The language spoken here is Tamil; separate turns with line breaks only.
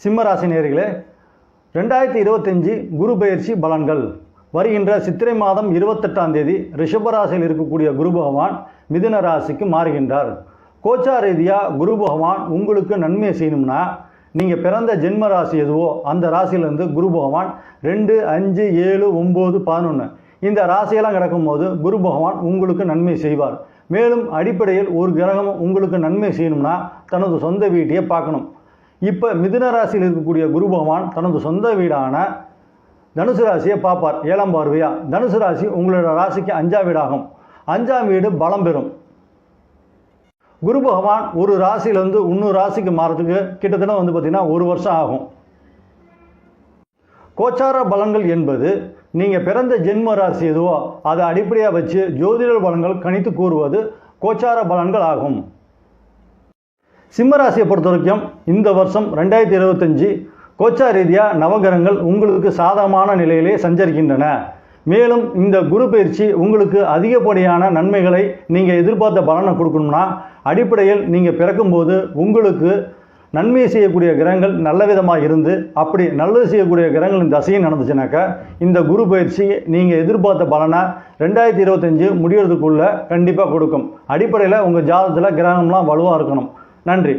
சிம்ம ராசினியர்களே, 2025 குரு பெயர்ச்சி பலன்கள். வருகின்ற சித்திரை மாதம் 28ஆம் தேதி ரிஷபராசியில் இருக்கக்கூடிய குரு பகவான் மிதுன ராசிக்கு மாறுகின்றார். கோச்சார ரீதியாக குரு பகவான் உங்களுக்கு நன்மை செய்யணும்னா நீங்கள் பிறந்த ஜென்ம ராசி எதுவோ அந்த ராசியிலேருந்து குரு பகவான் 2, 5, 7, 9, 11 இந்த ராசியெல்லாம் கிடக்கும்போது குரு பகவான் உங்களுக்கு நன்மை செய்வார். மேலும் அடிப்படையில் ஒரு கிரகம் உங்களுக்கு நன்மை செய்யணும்னா தனது சொந்த வீட்டையே பார்க்கணும். இப்போ மிதுன ராசியில் இருக்கக்கூடிய குரு பகவான் தனது சொந்த வீடான தனுசு ராசியை பார்ப்பார் 7ஆம் பார்வையா. தனுசு ராசி உங்களோட ராசிக்கு 5ஆம் வீடாகும். 5ஆம் வீடு பலம் பெறும். குரு பகவான் ஒரு ராசியிலேருந்து இன்னொரு ராசிக்கு மாறதுக்கு கிட்டத்தட்ட பார்த்திங்கன்னா 1 வருஷம் ஆகும். கோச்சார பலன்கள் என்பது நீங்கள் பிறந்த ஜென்ம ராசி எதுவோ அதை அடிப்படையாக வச்சு ஜோதிட பலன்கள் கணித்து கூறுவது கோச்சார பலன்கள் ஆகும். சிம்ம ராசியை பொறுத்த வரைக்கும் இந்த வருஷம் 2025 கோச்சார ரீதியாக நவகிரகங்கள் உங்களுக்கு சாதகமான நிலையிலே சஞ்சரிக்கின்றன. மேலும் இந்த குரு பயிற்சி உங்களுக்கு அதிகப்படியான நன்மைகளை நீங்கள் எதிர்பார்த்த பலனை கொடுக்கணும்னா அடிப்படையில் நீங்கள் பிறக்கும்போது உங்களுக்கு நன்மை செய்யக்கூடிய கிரகங்கள் நல்ல விதமாக இருந்து அப்படி நல்லது செய்யக்கூடிய கிரகங்களின் தசையும் நடந்துச்சுனாக்கா இந்த குரு பயிற்சி நீங்கள் எதிர்பார்த்த பலனை 2025 முடியறதுக்குள்ளே கண்டிப்பாக கொடுக்கும். அடிப்படையில் உங்கள் ஜாதகத்தில் கிரகம்லாம் வலுவாக இருக்கணும். நன்றி.